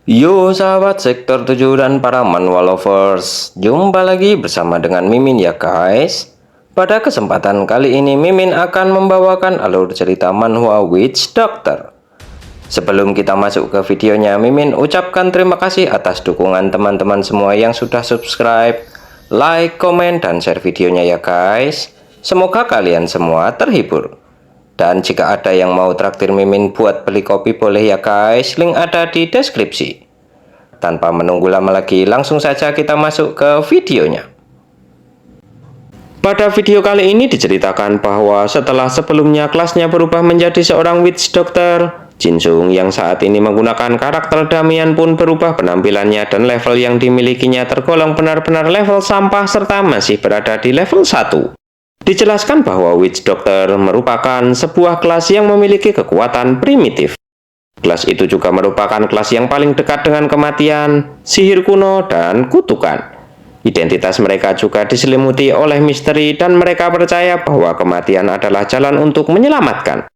Yo sahabat sektor 7 dan para manhwa lovers, jumpa lagi bersama dengan Mimin ya guys. Pada kesempatan kali ini Mimin akan membawakan alur cerita manhwa Witch Doctor. Sebelum kita masuk ke videonya, Mimin ucapkan terima kasih atas dukungan teman-teman semua yang sudah subscribe, like, komen, dan share videonya ya guys. Semoga kalian semua terhibur. Dan jika ada yang mau traktir Mimin buat beli kopi boleh ya guys, link ada di deskripsi. Tanpa menunggu lama lagi, langsung saja kita masuk ke videonya. Pada video kali ini diceritakan bahwa setelah sebelumnya kelasnya berubah menjadi seorang witch doctor, Jinsung yang saat ini menggunakan karakter Damian pun berubah penampilannya dan level yang dimilikinya tergolong benar-benar level sampah serta masih berada di level 1. Dijelaskan bahwa Witch Doctor merupakan sebuah kelas yang memiliki kekuatan primitif. Kelas itu juga merupakan kelas yang paling dekat dengan kematian, sihir kuno, dan kutukan. Identitas mereka juga diselimuti oleh misteri dan mereka percaya bahwa kematian adalah jalan untuk menyelamatkan.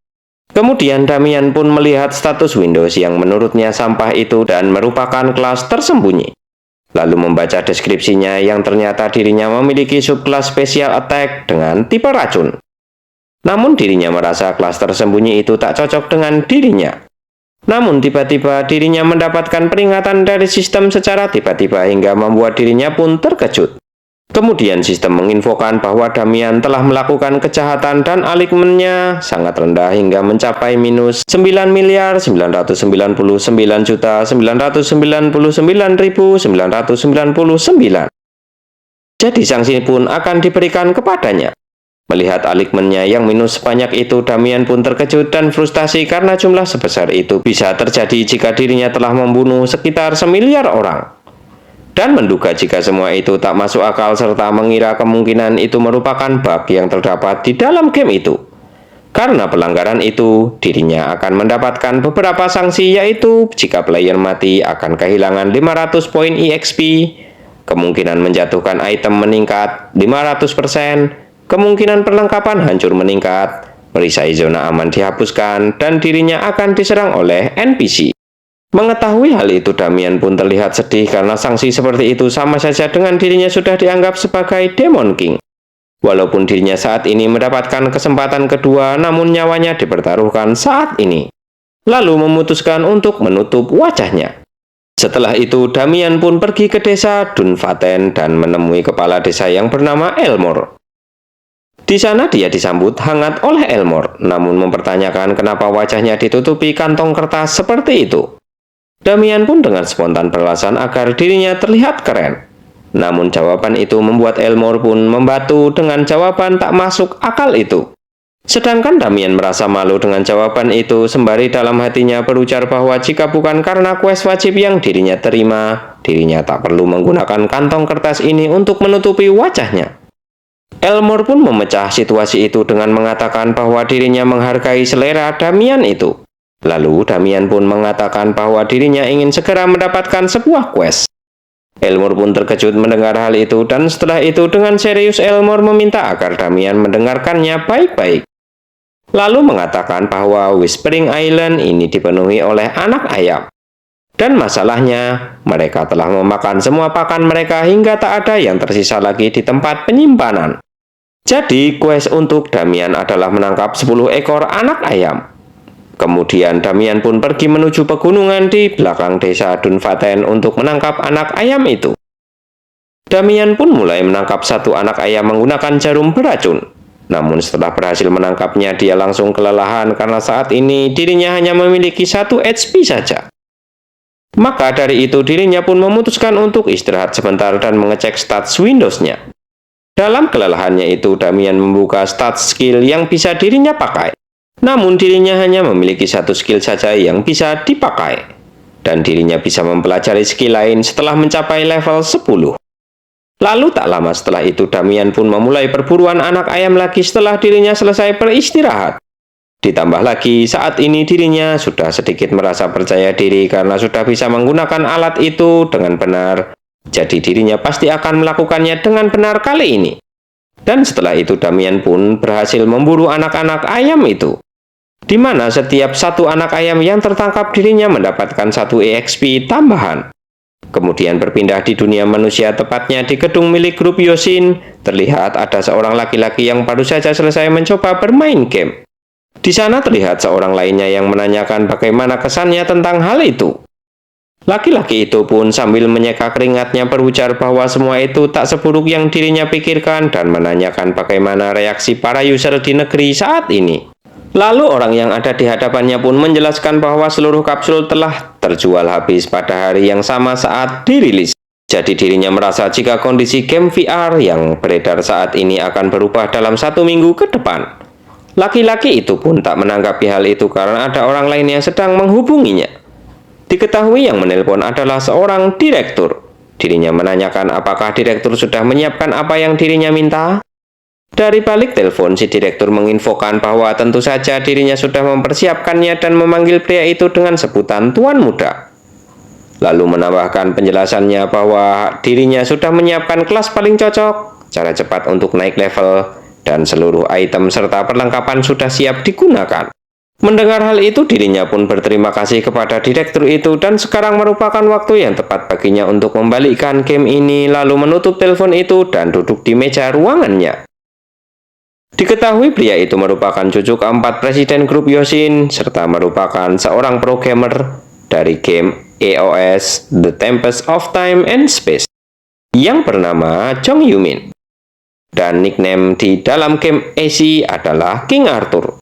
Kemudian Damian pun melihat status Windows yang menurutnya sampah itu dan merupakan kelas tersembunyi. Lalu membaca deskripsinya yang ternyata dirinya memiliki subkelas Special Attack dengan tipe racun. Namun dirinya merasa kelas tersembunyi itu tak cocok dengan dirinya. Namun tiba-tiba dirinya mendapatkan peringatan dari sistem secara tiba-tiba hingga membuat dirinya pun terkejut. Kemudian sistem menginfokan bahwa Damian telah melakukan kejahatan dan alikmennya sangat rendah hingga mencapai minus 9.999.999.999. Jadi sanksi pun akan diberikan kepadanya. Melihat alikmennya yang minus sebanyak itu, Damian pun terkejut dan frustasi karena jumlah sebesar itu bisa terjadi jika dirinya telah membunuh sekitar 1.000.000.000 orang. Dan menduga jika semua itu tak masuk akal serta mengira kemungkinan itu merupakan bug yang terdapat di dalam game itu. Karena pelanggaran itu, dirinya akan mendapatkan beberapa sanksi, yaitu jika player mati akan kehilangan 500 poin EXP, kemungkinan menjatuhkan item meningkat 500%, kemungkinan perlengkapan hancur meningkat, perisai zona aman dihapuskan, dan dirinya akan diserang oleh NPC. Mengetahui hal itu, Damian pun terlihat sedih karena sanksi seperti itu sama saja dengan dirinya sudah dianggap sebagai Demon King. Walaupun dirinya saat ini mendapatkan kesempatan kedua, namun nyawanya dipertaruhkan saat ini. Lalu memutuskan untuk menutup wajahnya. Setelah itu, Damian pun pergi ke desa Dunfaten dan menemui kepala desa yang bernama Elmore. Di sana dia disambut hangat oleh Elmore, namun mempertanyakan kenapa wajahnya ditutupi kantong kertas seperti itu. Damian pun dengan spontan beralasan agar dirinya terlihat keren. Namun jawaban itu membuat Elmore pun membatu dengan jawaban tak masuk akal itu. Sedangkan Damian merasa malu dengan jawaban itu sembari dalam hatinya berujar bahwa jika bukan karena quest wajib yang dirinya terima, dirinya tak perlu menggunakan kantong kertas ini untuk menutupi wajahnya. Elmore pun memecah situasi itu dengan mengatakan bahwa dirinya menghargai selera Damian itu. Lalu Damian pun mengatakan bahwa dirinya ingin segera mendapatkan sebuah quest. Elmore pun terkejut mendengar hal itu dan setelah itu dengan serius Elmore meminta agar Damian mendengarkannya baik-baik. Lalu mengatakan bahwa Whispering Island ini dipenuhi oleh anak ayam. Dan masalahnya, mereka telah memakan semua pakan mereka hingga tak ada yang tersisa lagi di tempat penyimpanan. Jadi quest untuk Damian adalah menangkap 10 ekor anak ayam. Kemudian Damian pun pergi menuju pegunungan di belakang desa Dunfaten untuk menangkap anak ayam itu. Damian pun mulai menangkap satu anak ayam menggunakan jarum beracun. Namun setelah berhasil menangkapnya, dia langsung kelelahan karena saat ini dirinya hanya memiliki 1 HP saja. Maka dari itu dirinya pun memutuskan untuk istirahat sebentar dan mengecek stats Windows-nya. Dalam kelelahannya itu, Damian membuka stats skill yang bisa dirinya pakai. Namun dirinya hanya memiliki 1 skill saja yang bisa dipakai. Dan dirinya bisa mempelajari skill lain setelah mencapai level 10. Lalu tak lama setelah itu Damian pun memulai perburuan anak ayam lagi setelah dirinya selesai beristirahat. Ditambah lagi saat ini dirinya sudah sedikit merasa percaya diri karena sudah bisa menggunakan alat itu dengan benar. Jadi dirinya pasti akan melakukannya dengan benar kali ini. Dan setelah itu Damian pun berhasil memburu anak-anak ayam itu. di mana setiap satu anak ayam yang tertangkap dirinya mendapatkan 1 EXP tambahan. Kemudian berpindah di dunia manusia, tepatnya di gedung milik grup Yosin. Terlihat ada seorang laki-laki yang baru saja selesai mencoba bermain game. Di sana terlihat seorang lainnya yang menanyakan bagaimana kesannya tentang hal itu. Laki-laki itu pun sambil menyeka keringatnya berujar bahwa semua itu tak seburuk yang dirinya pikirkan dan menanyakan bagaimana reaksi para user di negeri saat ini. Lalu orang yang ada di hadapannya pun menjelaskan bahwa seluruh kapsul telah terjual habis pada hari yang sama saat dirilis. Jadi dirinya merasa jika kondisi game VR yang beredar saat ini akan berubah dalam 1 minggu ke depan. Laki-laki itu pun tak menanggapi hal itu karena ada orang lain yang sedang menghubunginya. Diketahui yang menelpon adalah seorang direktur. Dirinya menanyakan apakah direktur sudah menyiapkan apa yang dirinya minta. Dari balik telepon, si direktur menginfokan bahwa tentu saja dirinya sudah mempersiapkannya dan memanggil pria itu dengan sebutan Tuan Muda. Lalu menambahkan penjelasannya bahwa dirinya sudah menyiapkan kelas paling cocok, cara cepat untuk naik level, dan seluruh item serta perlengkapan sudah siap digunakan. Mendengar hal itu, dirinya pun berterima kasih kepada direktur itu dan sekarang merupakan waktu yang tepat baginya untuk membalikkan game ini, lalu menutup telepon itu dan duduk di meja ruangannya. Diketahui pria itu merupakan cucu keempat presiden grup Yosin, serta merupakan seorang programmer dari game EOS The Tempest of Time and Space yang bernama Jong Yumin. Dan nickname di dalam game AC adalah King Arthur.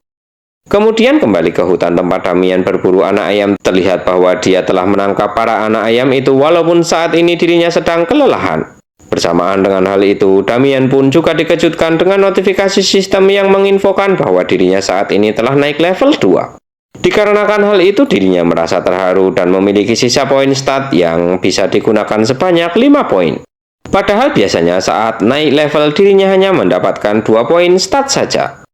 Kemudian kembali ke hutan tempat Damian berburu anak ayam, terlihat bahwa dia telah menangkap para anak ayam itu walaupun saat ini dirinya sedang kelelahan. Bersamaan dengan hal itu, Damian pun juga dikejutkan dengan notifikasi sistem yang menginfokan bahwa dirinya saat ini telah naik level 2. Dikarenakan hal itu, dirinya merasa terharu dan memiliki sisa poin stat yang bisa digunakan sebanyak 5 poin. Padahal biasanya saat naik level dirinya hanya mendapatkan 2 poin stat saja.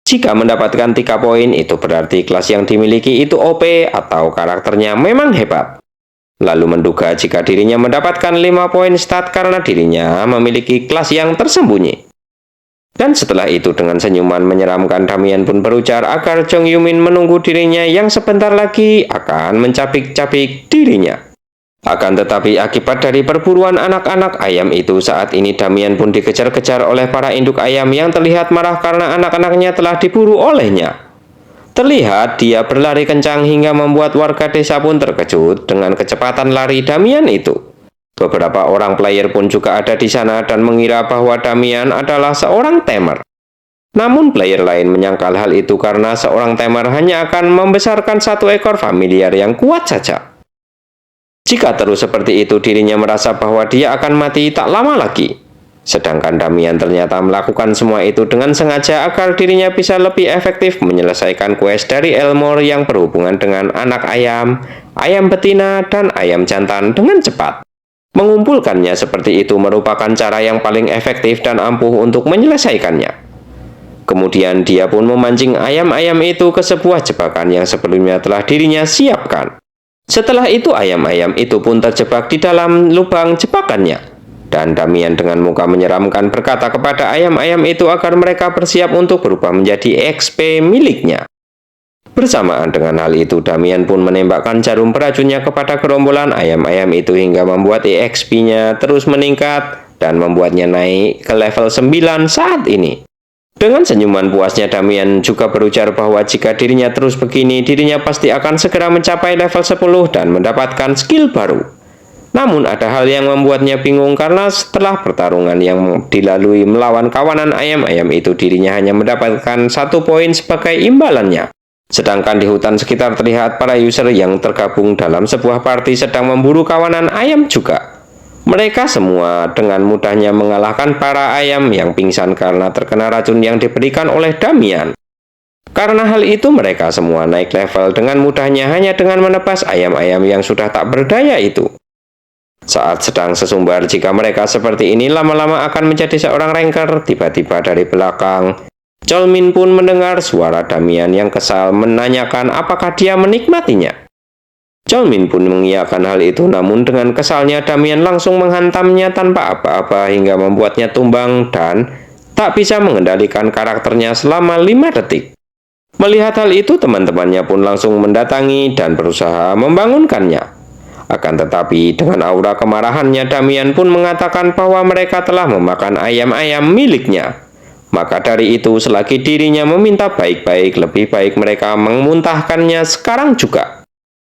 Jika mendapatkan 3 poin, itu berarti kelas yang dimiliki itu OP atau karakternya memang hebat. Lalu menduga jika dirinya mendapatkan 5 poin stat karena dirinya memiliki kelas yang tersembunyi. Dan setelah itu dengan senyuman menyeramkan, Damian pun berujar agar Jong Yumin menunggu dirinya yang sebentar lagi akan mencapik-capik dirinya. Akan tetapi akibat dari perburuan anak-anak ayam itu, saat ini Damian pun dikejar-kejar oleh para induk ayam yang terlihat marah karena anak-anaknya telah diburu olehnya. Terlihat dia berlari kencang hingga membuat warga desa pun terkejut dengan kecepatan lari Damian itu. Beberapa orang player pun juga ada di sana dan mengira bahwa Damian adalah seorang tamer. Namun player lain menyangkal hal itu karena seorang tamer hanya akan membesarkan 1 ekor familiar yang kuat saja. Jika terus seperti itu, dirinya merasa bahwa dia akan mati tak lama lagi. Sedangkan Damian ternyata melakukan semua itu dengan sengaja agar dirinya bisa lebih efektif menyelesaikan quest dari Elmore yang berhubungan dengan anak ayam, ayam betina, dan ayam jantan dengan cepat. Mengumpulkannya seperti itu merupakan cara yang paling efektif dan ampuh untuk menyelesaikannya. Kemudian dia pun memancing ayam-ayam itu ke sebuah jebakan yang sebelumnya telah dirinya siapkan. Setelah itu ayam-ayam itu pun terjebak di dalam lubang jebakannya. Dan Damian dengan muka menyeramkan berkata kepada ayam-ayam itu agar mereka bersiap untuk berubah menjadi XP miliknya. Bersamaan dengan hal itu, Damian pun menembakkan jarum beracunnya kepada gerombolan ayam-ayam itu hingga membuat EXP-nya terus meningkat dan membuatnya naik ke level 9 saat ini. Dengan senyuman puasnya, Damian juga berujar bahwa jika dirinya terus begini, dirinya pasti akan segera mencapai level 10 dan mendapatkan skill baru. Namun ada hal yang membuatnya bingung karena setelah pertarungan yang dilalui melawan kawanan ayam-ayam itu, dirinya hanya mendapatkan 1 poin sebagai imbalannya. Sedangkan di hutan sekitar terlihat para user yang tergabung dalam sebuah party sedang memburu kawanan ayam juga. Mereka semua dengan mudahnya mengalahkan para ayam yang pingsan karena terkena racun yang diberikan oleh Damian. Karena hal itu mereka semua naik level dengan mudahnya hanya dengan menebas ayam-ayam yang sudah tak berdaya itu. Saat sedang sesumbar, jika mereka seperti ini lama-lama akan menjadi seorang ranker. Tiba-tiba dari belakang, Jolmin pun mendengar suara Damian yang kesal menanyakan apakah dia menikmatinya. Jolmin pun mengiyakan hal itu, namun dengan kesalnya Damian langsung menghantamnya tanpa apa-apa hingga membuatnya tumbang dan tak bisa mengendalikan karakternya selama 5 detik. Melihat hal itu, teman-temannya pun langsung mendatangi dan berusaha membangunkannya. Akan tetapi, dengan aura kemarahannya, Damian pun mengatakan bahwa mereka telah memakan ayam-ayam miliknya. Maka dari itu, selagi dirinya meminta baik-baik, lebih baik mereka memuntahkannya sekarang juga.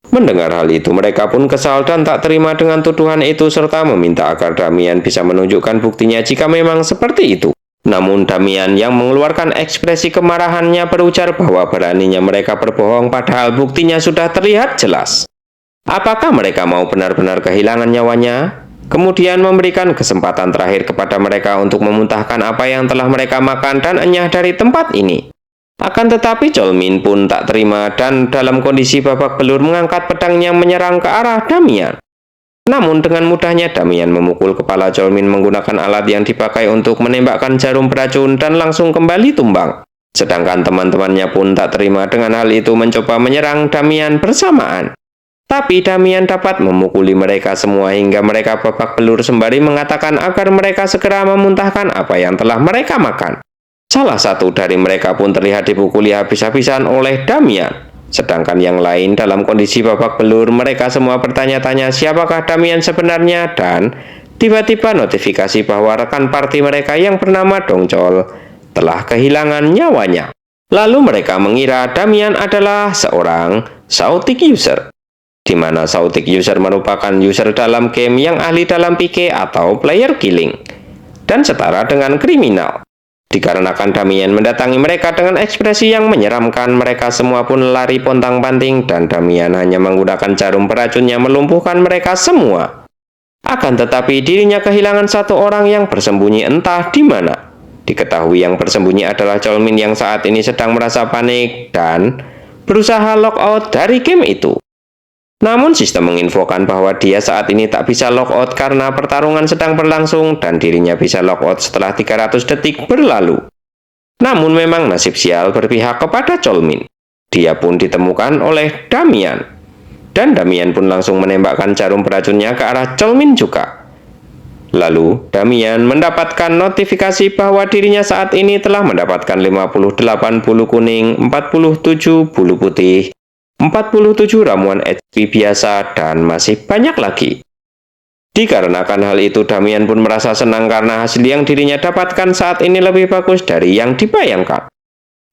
Mendengar hal itu, mereka pun kesal dan tak terima dengan tuduhan itu, serta meminta agar Damian bisa menunjukkan buktinya jika memang seperti itu. Namun Damian yang mengeluarkan ekspresi kemarahannya berujar bahwa beraninya mereka berbohong padahal buktinya sudah terlihat jelas. Apakah mereka mau benar-benar kehilangan nyawanya? Kemudian memberikan kesempatan terakhir kepada mereka untuk memuntahkan apa yang telah mereka makan dan enyah dari tempat ini. Akan tetapi Colmin pun tak terima dan dalam kondisi babak belur mengangkat pedangnya menyerang ke arah Damian. Namun dengan mudahnya Damian memukul kepala Colmin menggunakan alat yang dipakai untuk menembakkan jarum beracun dan langsung kembali tumbang. Sedangkan teman-temannya pun tak terima dengan hal itu mencoba menyerang Damian bersamaan. Tapi Damian dapat memukuli mereka semua hingga mereka babak belur sembari mengatakan agar mereka segera memuntahkan apa yang telah mereka makan. Salah satu dari mereka pun terlihat dipukuli habis-habisan oleh Damian. Sedangkan yang lain dalam kondisi babak belur, mereka semua bertanya-tanya siapakah Damian sebenarnya dan tiba-tiba notifikasi bahwa rekan party mereka yang bernama Dongcol telah kehilangan nyawanya. Lalu mereka mengira Damian adalah seorang Sautic user, di mana Sautic user merupakan user dalam game yang ahli dalam PK atau player killing dan setara dengan kriminal. Dikarenakan Damian mendatangi mereka dengan ekspresi yang menyeramkan, mereka semua pun lari pontang-panting dan Damian hanya menggunakan jarum beracunnya melumpuhkan mereka semua. Akan tetapi dirinya kehilangan satu orang yang bersembunyi entah di mana. Diketahui yang bersembunyi adalah Colmin yang saat ini sedang merasa panik dan berusaha logout dari game itu. Namun sistem menginfokan bahwa dia saat ini tak bisa logout karena pertarungan sedang berlangsung dan dirinya bisa logout setelah 300 detik berlalu. Namun memang nasib sial berpihak kepada Colmin. Dia pun ditemukan oleh Damian. Dan Damian pun langsung menembakkan jarum beracunnya ke arah Colmin juga. Lalu Damian mendapatkan notifikasi bahwa dirinya saat ini telah mendapatkan 58 bulu kuning, 47 bulu putih, 47 ramuan HP biasa, dan masih banyak lagi. Dikarenakan hal itu, Damian pun merasa senang karena hasil yang dirinya dapatkan saat ini lebih bagus dari yang dibayangkan.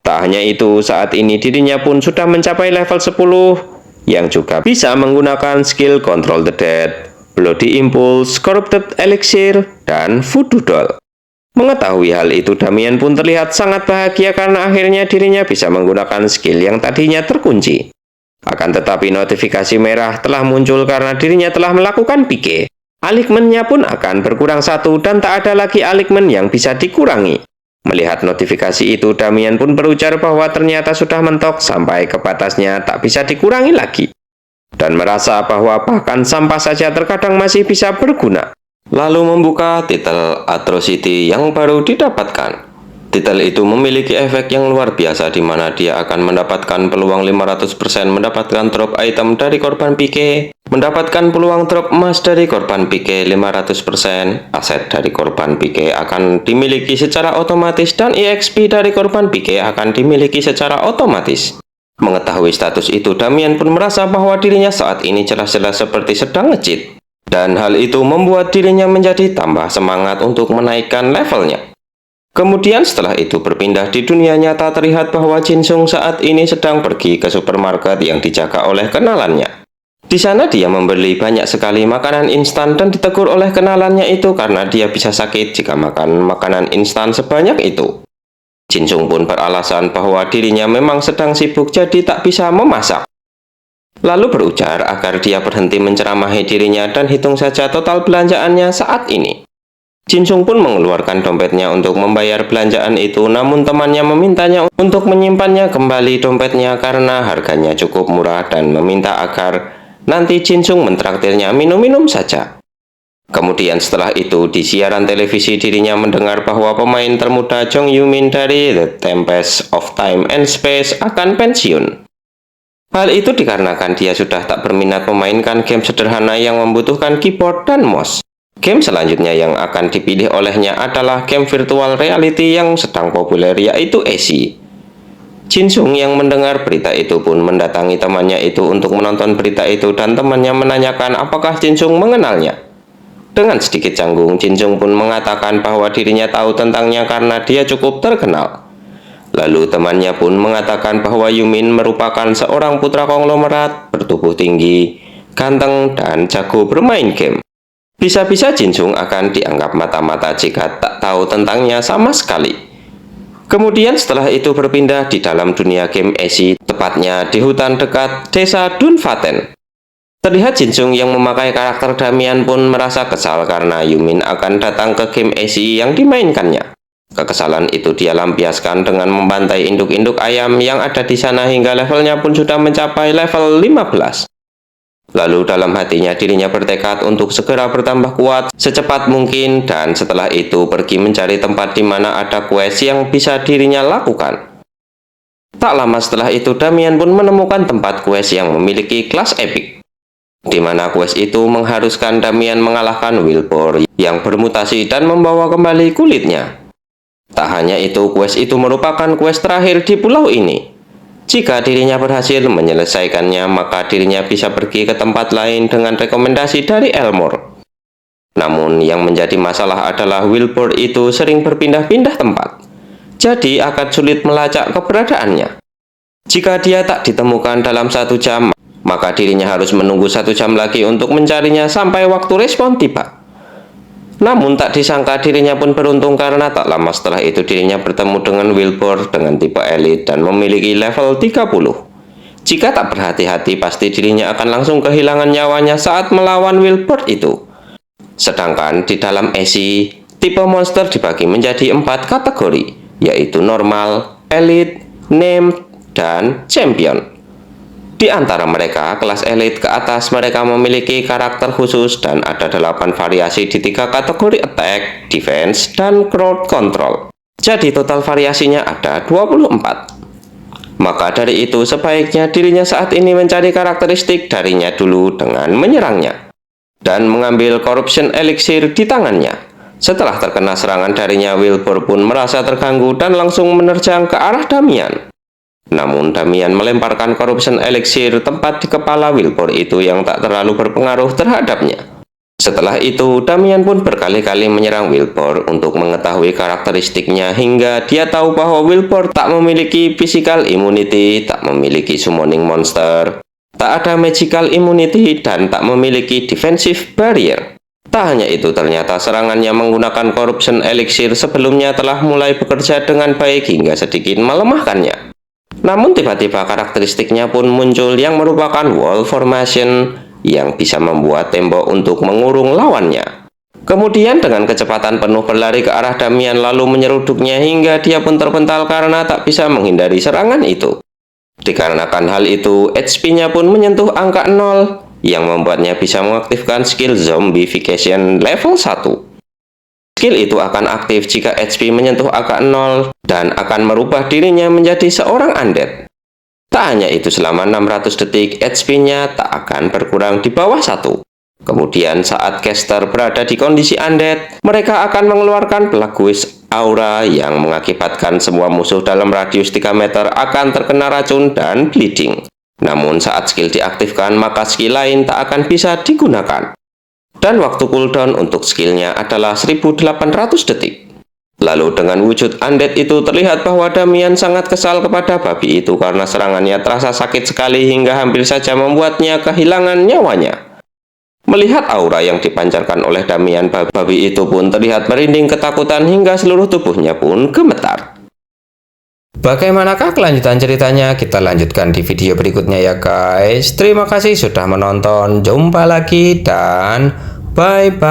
Tak hanya itu, saat ini dirinya pun sudah mencapai level 10, yang juga bisa menggunakan skill Control the Dead, Bloody Impulse, Corrupted Elixir, dan Voodoo Doll. Mengetahui hal itu, Damian pun terlihat sangat bahagia karena akhirnya dirinya bisa menggunakan skill yang tadinya terkunci. Akan tetapi notifikasi merah telah muncul karena dirinya telah melakukan PK. Alikmennya pun akan berkurang satu dan tak ada lagi alikmen yang bisa dikurangi. Melihat notifikasi itu, Damian pun berujar bahwa ternyata sudah mentok sampai ke batasnya tak bisa dikurangi lagi. Dan merasa bahwa bahkan sampah saja terkadang masih bisa berguna. Lalu membuka titel Atrocity yang baru didapatkan. Titel itu memiliki efek yang luar biasa di mana dia akan mendapatkan peluang 500% mendapatkan drop item dari korban PK, mendapatkan peluang drop emas dari korban PK 500%, aset dari korban PK akan dimiliki secara otomatis dan EXP dari korban PK akan dimiliki secara otomatis. Mengetahui status itu, Damian pun merasa bahwa dirinya saat ini jelas-jelas seperti sedang nge-cheat. Dan hal itu membuat dirinya menjadi tambah semangat untuk menaikkan levelnya. Kemudian setelah itu berpindah di dunia nyata, terlihat bahwa Jinsung saat ini sedang pergi ke supermarket yang dijaga oleh kenalannya. Di sana dia membeli banyak sekali makanan instan dan ditegur oleh kenalannya itu karena dia bisa sakit jika makan makanan instan sebanyak itu. Jinsung pun beralasan bahwa dirinya memang sedang sibuk jadi tak bisa memasak. Lalu berujar agar dia berhenti menceramahi dirinya dan hitung saja total belanjaannya saat ini. Jinsung pun mengeluarkan dompetnya untuk membayar belanjaan itu, namun temannya memintanya untuk menyimpannya kembali dompetnya karena harganya cukup murah dan meminta agar nanti Jinsung mentraktirnya minum-minum saja. Kemudian setelah itu di siaran televisi dirinya mendengar bahwa pemain termuda Jong Yumin dari The Tempest of Time and Space akan pensiun. Hal itu dikarenakan dia sudah tak berminat memainkan game sederhana yang membutuhkan keyboard dan mouse. Game selanjutnya yang akan dipilih olehnya adalah game virtual reality yang sedang populer, yaitu AC. Jinsung yang mendengar berita itu pun mendatangi temannya itu untuk menonton berita itu dan temannya menanyakan apakah Jinsung mengenalnya. Dengan sedikit canggung, Jinsung pun mengatakan bahwa dirinya tahu tentangnya karena dia cukup terkenal. Lalu temannya pun mengatakan bahwa Yumin merupakan seorang putra konglomerat, bertubuh tinggi, ganteng, dan jago bermain game. Bisa-bisa Jinsung akan dianggap mata-mata jika tak tahu tentangnya sama sekali. Kemudian setelah itu berpindah di dalam dunia game Esi, tepatnya di hutan dekat desa Dunfaten. Terlihat Jinsung yang memakai karakter Damian pun merasa kesal karena Yumin akan datang ke game Esi yang dimainkannya. Kekesalan itu dia lampiaskan dengan membantai induk-induk ayam yang ada di sana hingga levelnya pun sudah mencapai level 15. Lalu dalam hatinya dirinya bertekad untuk segera bertambah kuat secepat mungkin dan setelah itu pergi mencari tempat di mana ada quest yang bisa dirinya lakukan. Tak lama setelah itu Damian pun menemukan tempat quest yang memiliki kelas epic, di mana quest itu mengharuskan Damian mengalahkan Wilbur yang bermutasi dan membawa kembali kulitnya. Tak hanya itu, quest itu merupakan quest terakhir di pulau ini. Jika dirinya berhasil menyelesaikannya, maka dirinya bisa pergi ke tempat lain dengan rekomendasi dari Elmore. Namun, yang menjadi masalah adalah Wilbur itu sering berpindah-pindah tempat, jadi akan sulit melacak keberadaannya. Jika dia tak ditemukan dalam 1 jam, maka dirinya harus menunggu 1 jam lagi untuk mencarinya sampai waktu respon tiba. Namun tak disangka dirinya pun beruntung karena tak lama setelah itu dirinya bertemu dengan Wilbur dengan tipe elit dan memiliki level 30. Jika tak berhati-hati pasti dirinya akan langsung kehilangan nyawanya saat melawan Wilbur itu. Sedangkan di dalam Esi, tipe monster dibagi menjadi 4 kategori, yaitu normal, elit, named, dan champion. Di antara mereka, kelas elit ke atas mereka memiliki karakter khusus dan ada 8 variasi di 3 kategori attack, defense, dan crowd control. Jadi total variasinya ada 24. Maka dari itu sebaiknya dirinya saat ini mencari karakteristik darinya dulu dengan menyerangnya dan mengambil corruption elixir di tangannya. Setelah terkena serangan darinya, Wilbur pun merasa terganggu dan langsung menerjang ke arah Damian. Namun Damian melemparkan corruption elixir tepat di kepala Wilbur itu yang tak terlalu berpengaruh terhadapnya. Setelah itu Damian pun berkali-kali menyerang Wilbur untuk mengetahui karakteristiknya hingga dia tahu bahwa Wilbur tak memiliki physical immunity, tak memiliki summoning monster, tak ada magical immunity, dan tak memiliki defensive barrier. Tak hanya itu, ternyata serangannya menggunakan corruption elixir sebelumnya telah mulai bekerja dengan baik hingga sedikit melemahkannya. Namun tiba-tiba karakteristiknya pun muncul yang merupakan wall formation yang bisa membuat tembok untuk mengurung lawannya. Kemudian dengan kecepatan penuh berlari ke arah Damian lalu menyeruduknya hingga dia pun terpental karena tak bisa menghindari serangan itu. Dikarenakan hal itu, HP-nya pun menyentuh angka 0 yang membuatnya bisa mengaktifkan skill zombification level 1. Skill itu akan aktif jika HP menyentuh angka 0 dan akan merubah dirinya menjadi seorang undead. Tak hanya itu, selama 600 detik HP-nya tak akan berkurang di bawah 1. Kemudian saat caster berada di kondisi undead, mereka akan mengeluarkan Plagueis aura yang mengakibatkan semua musuh dalam radius 3 meter akan terkena racun dan bleeding. Namun saat skill diaktifkan, maka skill lain tak akan bisa digunakan. Dan waktu cooldown untuk skillnya adalah 1800 detik. Lalu dengan wujud undead itu terlihat bahwa Damian sangat kesal kepada babi itu karena serangannya terasa sakit sekali hingga hampir saja membuatnya kehilangan nyawanya. Melihat aura yang dipancarkan oleh Damian, babi itu pun terlihat merinding ketakutan hingga seluruh tubuhnya pun gemetar. Bagaimanakah kelanjutan ceritanya? Kita lanjutkan di video berikutnya ya guys. Terima kasih sudah menonton. Jumpa lagi dan bye-bye.